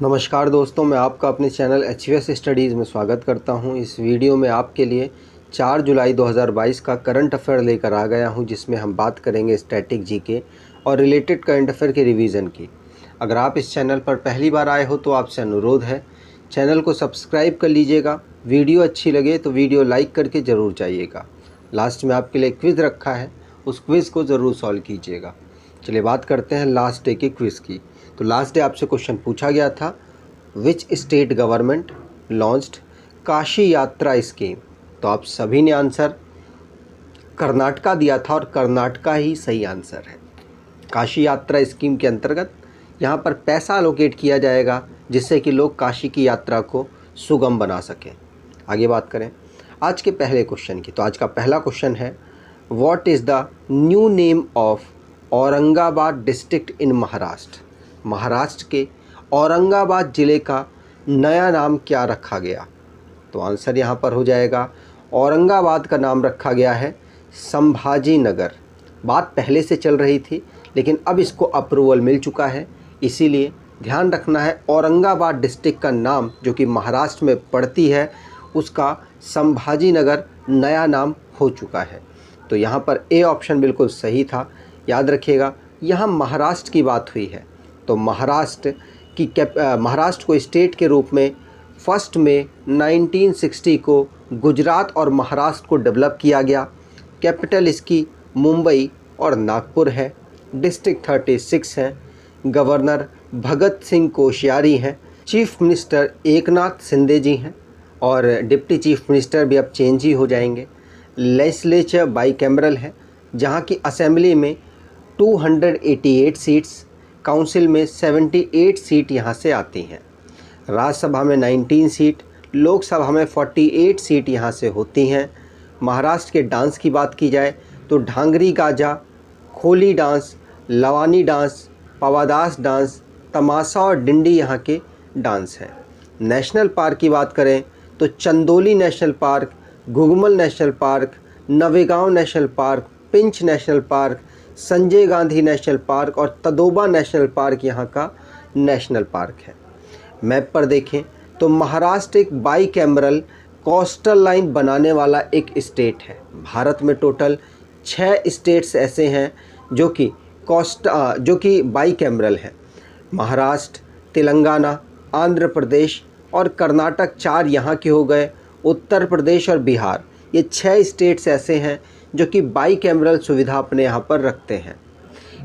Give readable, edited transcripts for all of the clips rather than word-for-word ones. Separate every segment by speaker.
Speaker 1: नमस्कार दोस्तों, मैं आपका अपने चैनल HVS स्टडीज़ में स्वागत करता हूं। इस वीडियो में आपके लिए 4 जुलाई 2022 का करंट अफेयर लेकर आ गया हूं, जिसमें हम बात करेंगे स्टैटिक जीके और रिलेटेड करंट अफेयर के रिवीजन की। अगर आप इस चैनल पर पहली बार आए हो तो आपसे अनुरोध है, चैनल को सब्सक्राइब कर लीजिएगा। वीडियो अच्छी लगे तो वीडियो लाइक करके ज़रूर जाइएगा। लास्ट में आपके लिए क्विज़ रखा है, उस क्विज़ को ज़रूर सॉल्व कीजिएगा। चलिए बात करते हैं लास्ट डे के क्विज़ की। तो लास्ट डे आपसे क्वेश्चन पूछा गया था, which state government launched Kashi यात्रा स्कीम। तो आप सभी ने आंसर कर्नाटका दिया था और कर्नाटका ही सही आंसर है। काशी यात्रा स्कीम के अंतर्गत यहाँ पर पैसा अलोकेट किया जाएगा, जिससे कि लोग काशी की यात्रा को सुगम बना सकें। आगे बात करें आज के पहले क्वेश्चन की। तो आज का पहला क्वेश्चन है, what is the new name of Aurangabad district in Maharashtra. Maharashtra के औरंगाबाद ज़िले का नया नाम क्या रखा गया। तो आंसर यहाँ पर हो जाएगा, औरंगाबाद का नाम रखा गया है संभाजी नगर। बात पहले से चल रही थी, लेकिन अब इसको अप्रूवल मिल चुका है, इसीलिए ध्यान रखना है औरंगाबाद डिस्ट्रिक्ट का नाम जो कि महाराष्ट्र में पड़ती है, उसका संभाजी नगर नया नाम हो चुका है। तो यहाँ पर ए ऑप्शन बिल्कुल सही था। याद रखिएगा, यहाँ महाराष्ट्र की बात हुई है, तो महाराष्ट्र को स्टेट के रूप में 1 मई 1960 को गुजरात और महाराष्ट्र को डेवलप किया गया। कैपिटल इसकी मुंबई और नागपुर है। डिस्ट्रिक्ट 36 हैं। गवर्नर भगत सिंह कोश्यारी हैं। चीफ मिनिस्टर एकनाथ शिंदे जी हैं और डिप्टी चीफ मिनिस्टर भी अब चेंज ही हो जाएंगे। लेजिस्लेचर बाईकैमरल है, जहाँ की असेंबली में 288 सीट्स, काउंसिल में 78 सीट यहाँ से आती हैं। राज्यसभा में 19 सीट, लोकसभा में 48 सीट यहाँ से होती हैं। महाराष्ट्र के डांस की बात की जाए तो ढांगरी गाजा, खोली डांस, लवानी डांस, पवादास डांस, तमाशा और डिंडी यहाँ के डांस हैं। नेशनल पार्क की बात करें तो Chandoli national park, Ghughmal national park, Navegaon national park, Pench national park, Sanjay Gandhi national park और तदोबा नेशनल पार्क यहाँ का नेशनल पार्क है। मैप पर देखें तो महाराष्ट्र एक बाईकैमरल कोस्टल लाइन बनाने वाला एक स्टेट है। भारत में टोटल 6 स्टेट्स ऐसे हैं जो कि बाईकैमरल हैं। महाराष्ट्र, तेलंगाना, आंध्र प्रदेश और कर्नाटक 4 यहाँ के हो गए। उत्तर प्रदेश और बिहार, ये 6 स्टेट्स ऐसे हैं जो कि बाईकैमरल सुविधा अपने यहाँ पर रखते हैं।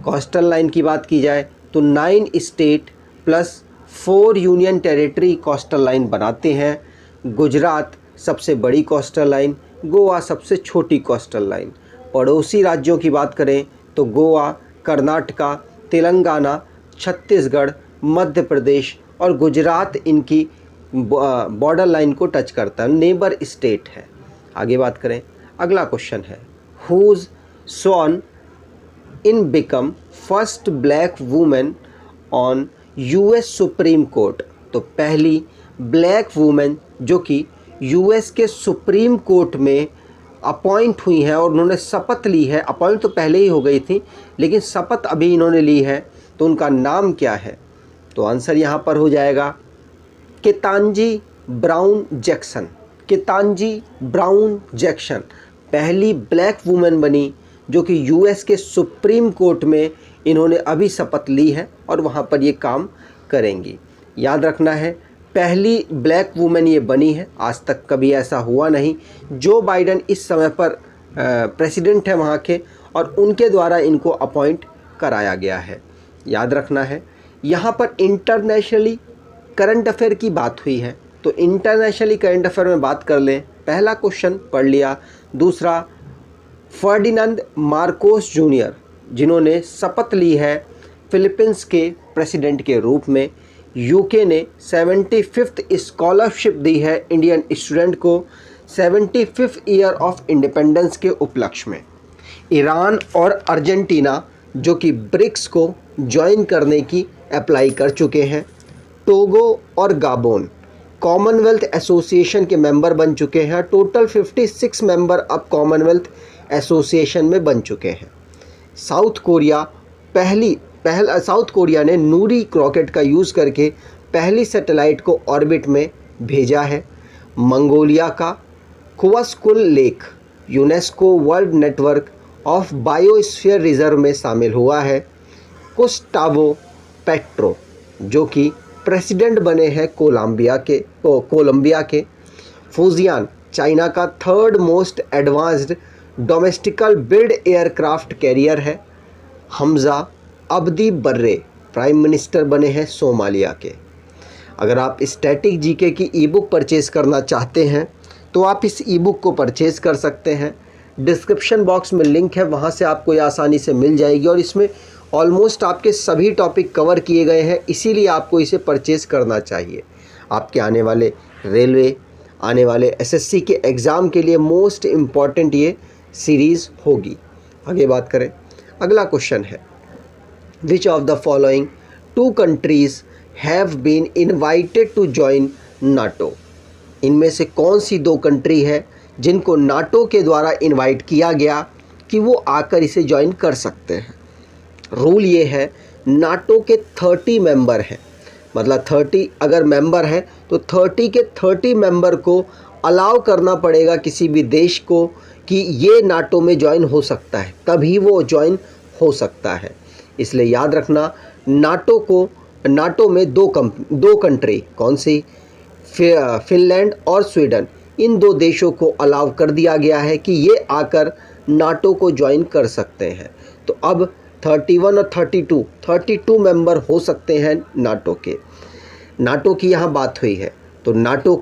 Speaker 1: कोस्टल लाइन की बात की जाए तो 9 state plus 4 union territory coastal line बनाते हैं। गुजरात सबसे बड़ी कोस्टल लाइन, गोवा सबसे छोटी कोस्टल लाइन। पड़ोसी राज्यों की बात करें तो गोवा, कर्नाटका, तेलंगाना, छत्तीसगढ़, मध्य प्रदेश और गुजरात इनकी बॉर्डर लाइन को टच करता है, नेबर स्टेट है। आगे बात करें, अगला क्वेश्चन है, whose sworn in become first black woman on US supreme court. तो पहली ब्लैक वुमेन जो कि US के सुप्रीम कोर्ट में अपॉइंट हुई हैं और उन्होंने शपथ ली है। अपॉइंट तो पहले ही हो गई थी, लेकिन शपथ अभी इन्होंने ली है, तो उनका नाम क्या है। तो आंसर यहाँ पर हो जाएगा केतांजी ब्राउन जैक्सन। केतांजी ब्राउन जैक्सन पहली ब्लैक वुमेन बनी जो कि US के सुप्रीम कोर्ट में इन्होंने अभी शपथ ली है और वहाँ पर ये काम करेंगी। याद रखना है, पहली ब्लैक वुमेन ये बनी है, आज तक कभी ऐसा हुआ नहीं। जो बाइडेन इस समय पर प्रेसिडेंट है वहाँ के, और उनके द्वारा इनको अपॉइंट कराया गया है। याद रखना है, यहाँ पर इंटरनेशनली करंट अफेयर की बात हुई है, तो इंटरनेशनली करंट अफेयर में बात कर लें। पहला क्वेश्चन पढ़ लिया। दूसरा, फर्डिनांड मार्कोस जूनियर जिन्होंने शपथ ली है फिलीपींस के प्रेसिडेंट के रूप में। यूके ने 75th स्कॉलरशिप दी है इंडियन स्टूडेंट को 75th ईयर ऑफ इंडिपेंडेंस के उपलक्ष्य में। ईरान और अर्जेंटीना जो कि ब्रिक्स को ज्वाइन करने की अप्लाई कर चुके हैं। टोगो और गाबोन कॉमनवेल्थ एसोसिएशन के मेंबर बन चुके हैं। टोटल 56 मेंबर अब कॉमनवेल्थ एसोसिएशन में बन चुके हैं। साउथ कोरिया ने नूरी रॉकेट का यूज़ करके पहली सैटेलाइट को ऑर्बिट में भेजा है। मंगोलिया का Khuvsgul lake UNESCO world network of biosphere reserve में शामिल हुआ है। गुस्टावो पेट्रो जो कि प्रेसिडेंट बने हैं कोलंबिया के। फुजियान चाइना का third most advanced domestic build aircraft carrier है। हमज़ा अब्दी बर्रे प्राइम मिनिस्टर बने हैं सोमालिया के। अगर आप स्टैटिक जीके की ई बुक परचेज़ करना चाहते हैं तो आप इस ई बुक को परचेज़ कर सकते हैं। डिस्क्रिप्शन बॉक्स में लिंक है, वहाँ से आपको ये आसानी से मिल जाएगी और इसमें ऑलमोस्ट आपके सभी टॉपिक कवर किए गए हैं, इसीलिए आपको इसे परचेज़ करना चाहिए। आपके आने वाले रेलवे, आने वाले एसएससी के एग्ज़ाम के लिए मोस्ट इम्पॉर्टेंट ये सीरीज़ होगी। आगे बात करें, अगला क्वेश्चन है which of the following 2 countries have been invited to join NATO. इनमें से कौन सी 2 कंट्री है जिनको नाटो के द्वारा इनवाइट किया गया कि वो आकर इसे ज्वाइन कर सकते हैं। रूल ये है, नाटो के 30 मेंबर हैं, मतलब 30 अगर मेंबर हैं तो 30 के 30 मेंबर को अलाउ करना पड़ेगा किसी भी देश को कि ये नाटो में ज्वाइन हो सकता है, तभी वो ज्वाइन हो सकता है। इसलिए याद रखना, नाटो में 2 कंट्री कौन सी, फिनलैंड और स्वीडन, इन 2 देशों को अलाउ कर दिया गया है कि ये आकर नाटो को ज्वाइन कर सकते हैं। तो अब 31 और 32 मेंबर हो सकते हैं नाटो के। नाटो की यहाँ बात हुई है तो नाटो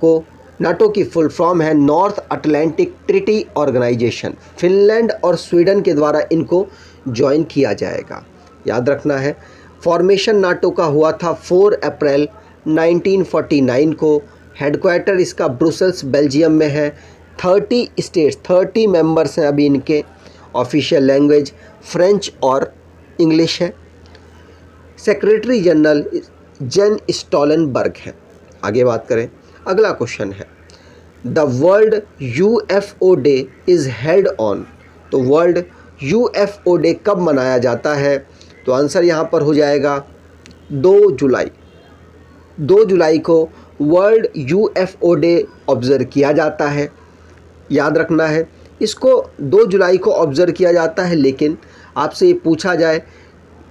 Speaker 1: की फुल फॉर्म है north Atlantic treaty organisation. Finland और स्वीडन के द्वारा इनको ज्वाइन किया जाएगा। याद रखना है, फॉर्मेशन नाटो का हुआ था 4 अप्रैल 1949 को। हेडक्वार्टर इसका ब्रुसेल्स बेल्जियम में है। 30 स्टेट्स, 30 मेंबर्स हैं अभी इनके। ऑफिशियल लैंग्वेज फ्रेंच और इंग्लिश है। सेक्रेटरी जनरल जेन स्टोलनबर्ग है। आगे बात करें, अगला क्वेश्चन है the world UFO day is held on. तो वर्ल्ड यूएफओ डे कब मनाया जाता है? तो आंसर यहाँ पर हो जाएगा 2 जुलाई। 2 जुलाई को वर्ल्ड यूएफओ डे ऑब्ज़र्व किया जाता है। याद रखना है, इसको 2 जुलाई को ऑब्ज़र्व किया जाता है, लेकिन आपसे ये पूछा जाए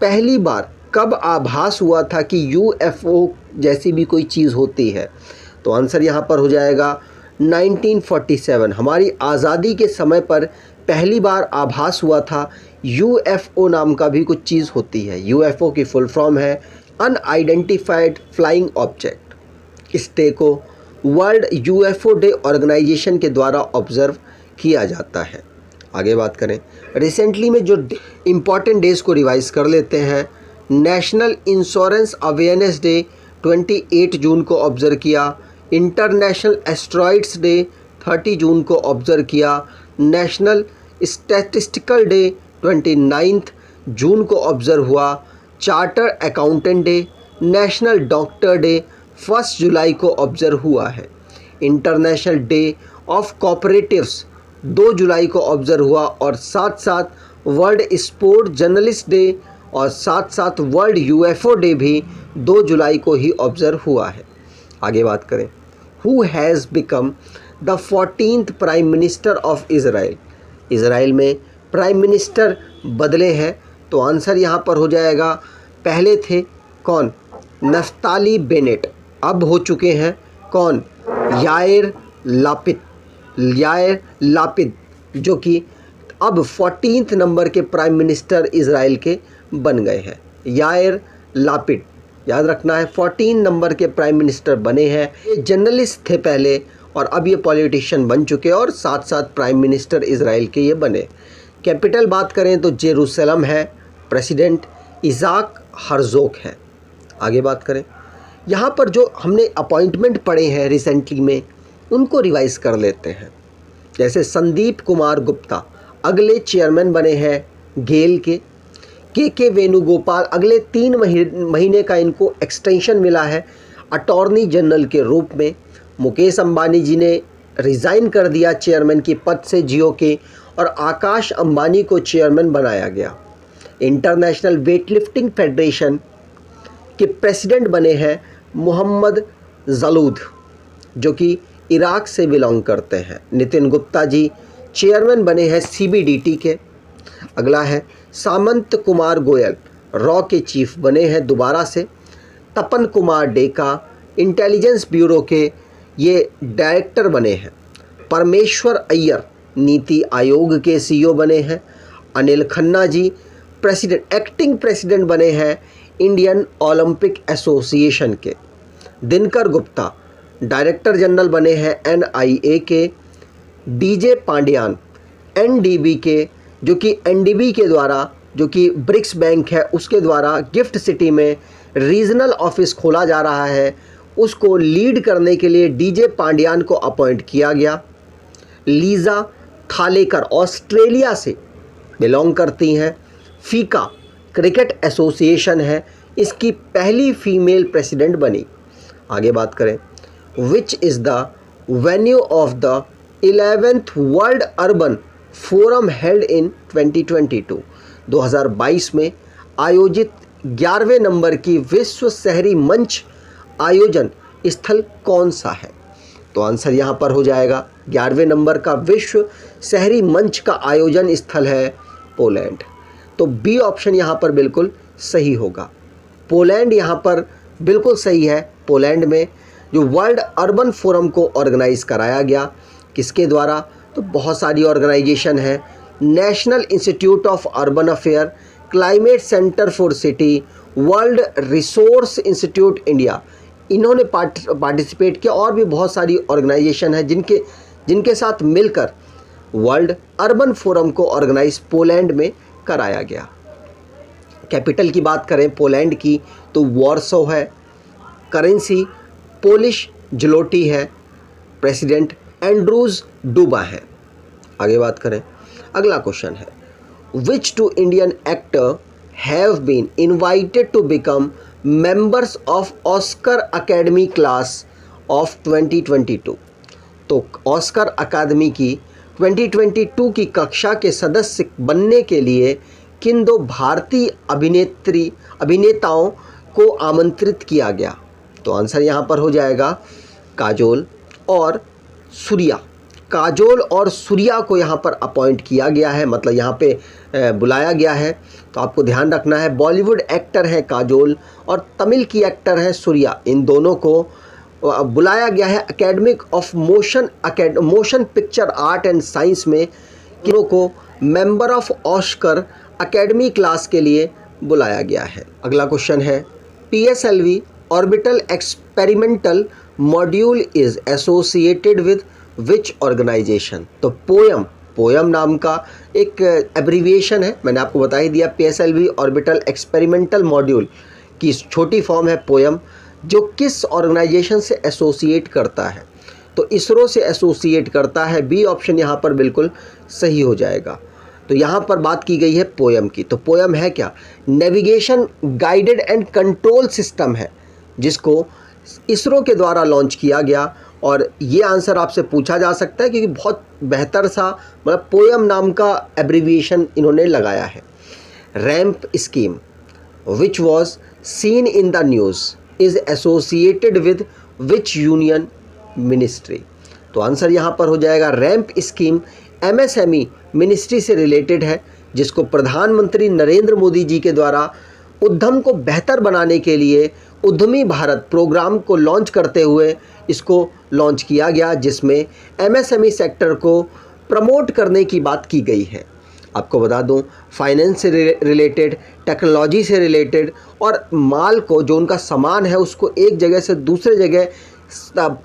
Speaker 1: पहली बार कब आभास हुआ था कि यूएफओ जैसी भी कोई चीज़ होती है, तो आंसर यहाँ पर हो जाएगा 1947। हमारी आज़ादी के समय पर पहली बार आभास हुआ था यूएफओ नाम का भी कुछ चीज़ होती है। यूएफओ की फुल फॉर्म है अनआइडेंटिफाइड फ्लाइंग ऑब्जेक्ट। इस डे को वर्ल्ड यूएफओ डे ऑर्गेनाइजेशन के द्वारा ऑब्ज़र्व किया जाता है। आगे बात करें, रिसेंटली में जो इम्पॉर्टेंट डेज़ को रिवाइज़ कर लेते हैं। नेशनल इंश्योरेंस अवेयरनेस डे 28 जून को ऑब्ज़र्व किया। इंटरनेशनल एस्ट्रॉइड्स डे 30 जून को ऑब्ज़र्व किया। नेशनल स्टैटिस्टिकल डे 29 जून को ऑब्ज़र्व हुआ। Charter accountant day, national doctor day 1 जुलाई को ऑब्ज़र्व हुआ है। इंटरनेशनल डे ऑफ कोऑपरेटिव्स 2 जुलाई को ऑब्ज़र्व हुआ और साथ साथ वर्ल्ड स्पोर्ट जर्नलिस्ट डे और साथ साथ वर्ल्ड यूएफओ डे भी 2 जुलाई को ही ऑब्ज़र्व हुआ है। आगे बात करें, who has become the 14th prime minister of Israel. Israel में प्राइम मिनिस्टर बदले हैं, तो आंसर यहाँ पर हो जाएगा, पहले थे कौन, नफ्ताली बेनेट, अब हो चुके हैं कौन, याइर लापिद, जो कि अब 14th नंबर के प्राइम मिनिस्टर इज़राइल के बन गए हैं। याइर लापिड, याद रखना है, 14 नंबर के प्राइम मिनिस्टर बने हैं। ये जर्नलिस्ट थे पहले और अब ये पॉलिटिशियन बन चुके हैं और साथ साथ प्राइम मिनिस्टर इज़राइल के ये बने। कैपिटल बात करें तो जेरूसलम है। प्रेसिडेंट इज़ाक हर्जोग है। आगे बात करें, यहाँ पर जो हमने अपॉइंटमेंट पढ़े हैं रिसेंटली में, उनको रिवाइज़ कर लेते हैं। जैसे संदीप कुमार गुप्ता अगले चेयरमैन बने हैं गेल के वेणुगोपाल अगले 3 महीने का इनको एक्सटेंशन मिला है अटॉर्नी जनरल के रूप में। मुकेश अंबानी जी ने रिज़ाइन कर दिया चेयरमैन की पद से जियो के, और आकाश अंबानी को चेयरमैन बनाया गया। इंटरनेशनल वेटलिफ्टिंग फेडरेशन के प्रेसिडेंट बने हैं मोहम्मद जलूद जो कि इराक से बिलोंग करते हैं। नितिन गुप्ता जी चेयरमैन बने हैं CBDT के। अगला है सामंत कुमार गोयल रॉ के चीफ बने हैं दोबारा से। तपन कुमार डेका इंटेलिजेंस ब्यूरो के ये डायरेक्टर बने हैं। परमेश्वर अय्यर नीति आयोग के CEO बने हैं। अनिल खन्ना जी एक्टिंग प्रेसिडेंट बने हैं इंडियन ओलंपिक एसोसिएशन के। दिनकर गुप्ता डायरेक्टर जनरल बने हैं NIA के। DJ पांड्यान NDB के जो कि NDB के द्वारा जो कि ब्रिक्स बैंक है उसके द्वारा गिफ्ट सिटी में रीजनल ऑफिस खोला जा रहा है, उसको लीड करने के लिए DJ पांड्यान को अपॉइंट किया गया। लीज़ा थालेकर ऑस्ट्रेलिया से बिलोंग करती हैं। फीका क्रिकेट एसोसिएशन है, इसकी पहली फीमेल प्रेसिडेंट बनी। आगे बात करें, which is the venue of the 11th world urban forum held in 2022। 2022 में आयोजित 11वें नंबर की विश्व शहरी मंच आयोजन स्थल कौन सा है? तो आंसर यहाँ पर हो जाएगा 11वें नंबर का विश्व शहरी मंच का आयोजन स्थल है पोलैंड। तो बी ऑप्शन यहाँ पर बिल्कुल सही होगा। पोलैंड यहाँ पर बिल्कुल सही है। पोलैंड में जो वर्ल्ड अर्बन फोरम को ऑर्गेनाइज कराया गया, किसके द्वारा? तो बहुत सारी ऑर्गेनाइजेशन है। National institute of urban affair, climate centre for city, world resource institute India, इन्होंने पार्टिसिपेट किया। और भी बहुत सारी ऑर्गेनाइजेशन है जिनके साथ मिलकर वर्ल्ड अर्बन फोरम को ऑर्गेनाइज पोलैंड में कराया गया। कैपिटल की बात करें पोलैंड की तो वॉर्सो है। करेंसी पोलिश ज़्लोटी है। प्रेसिडेंट एंड्रूज डूबा है। आगे बात करें, अगला क्वेश्चन है, which two Indian actor have been invited to become members of Oscar academy class of 2022। तो ऑस्कर अकादमी की 2022 की कक्षा के सदस्य बनने के लिए किन दो भारतीय अभिनेताओं को आमंत्रित किया गया? तो आंसर यहाँ पर हो जाएगा काजोल और सूर्या। काजोल और सूर्या को यहाँ पर अपॉइंट किया गया है, मतलब यहाँ पे बुलाया गया है। तो आपको ध्यान रखना है, बॉलीवुड एक्टर है काजोल और तमिल की एक्टर है सूर्या। इन दोनों को बुलाया गया है academic of motion picture art and science में। किन्हों को member of Oscar academy class के लिए बुलाया गया है। अगला क्वेश्चन है, PSLV orbital experimental module is associated with which organisation? तो पोयम नाम का एक एब्रीविएशन है, मैंने आपको बता ही दिया। PSLV ऑर्बिटल एक्सपेरिमेंटल मॉड्यूल की छोटी फॉर्म है पोयम, जो किस ऑर्गेनाइजेशन से एसोसिएट करता है? तो इसरो से एसोसिएट करता है। बी ऑप्शन यहाँ पर बिल्कुल सही हो जाएगा। तो यहाँ पर बात की गई है पोयम की। तो पोयम है क्या? Navigation guided and control system है, जिसको इसरो के द्वारा लॉन्च किया गया। और ये आंसर आपसे पूछा जा सकता है क्योंकि बहुत बेहतर सा मतलब पोयम नाम का एब्रीविएशन इन्होंने लगाया है। Ramp scheme which was seen in the news is associated with which union ministry? तो आंसर यहाँ पर हो जाएगा रैंप स्कीम MSME मिनिस्ट्री से रिलेटेड है, जिसको प्रधानमंत्री नरेंद्र मोदी जी के द्वारा उद्यम को बेहतर बनाने के लिए उद्यमी भारत प्रोग्राम को लॉन्च करते हुए इसको लॉन्च किया गया, जिसमें MSME सेक्टर को प्रमोट करने की बात की गई है। आपको बता दूं, फाइनेंस से रिलेटेड, टेक्नोलॉजी से रिलेटेड और माल को, जो उनका सामान है, उसको एक जगह से दूसरे जगह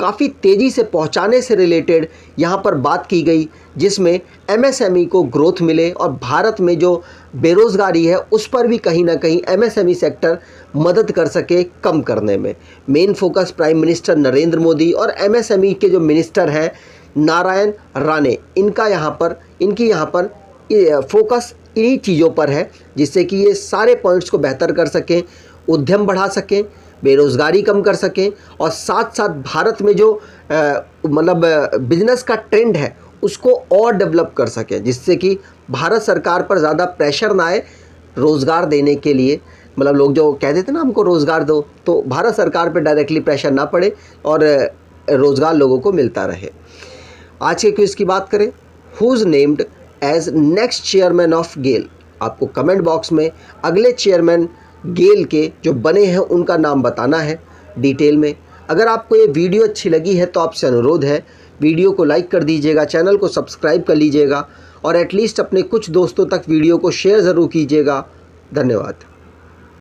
Speaker 1: काफ़ी तेज़ी से पहुंचाने से रिलेटेड यहाँ पर बात की गई, जिसमें MSME को ग्रोथ मिले और भारत में जो बेरोज़गारी है उस पर भी कहीं ना कहीं MSME सेक्टर मदद कर सके कम करने में। Main focus prime minister Narendra Modi और MSME के जो मिनिस्टर हैं नारायण राणे, इनकी यहाँ पर फोकस इन्हीं चीज़ों पर है, जिससे कि ये सारे पॉइंट्स को बेहतर कर सकें, उद्यम बढ़ा सकें, बेरोज़गारी कम कर सकें और साथ साथ भारत में जो मतलब बिजनेस का ट्रेंड है उसको और डेवलप कर सकें, जिससे कि भारत सरकार पर ज़्यादा प्रेशर ना आए रोज़गार देने के लिए, मतलब लोग जो कह देते ना हमको रोज़गार दो, तो भारत सरकार पे डायरेक्टली प्रेशर ना पड़े और रोज़गार लोगों को मिलता रहे। आज के क्विज़ की बात करें, who is named as next chairman of GAIL. आपको कमेंट बॉक्स में अगले चेयरमैन गेल के जो बने हैं उनका नाम बताना है डिटेल में। अगर आपको ये वीडियो अच्छी लगी है तो आपसे अनुरोध है, वीडियो को लाइक कर दीजिएगा, चैनल को सब्सक्राइब कर लीजिएगा और एटलीस्ट अपने कुछ दोस्तों तक वीडियो को शेयर ज़रूर कीजिएगा। धन्यवाद।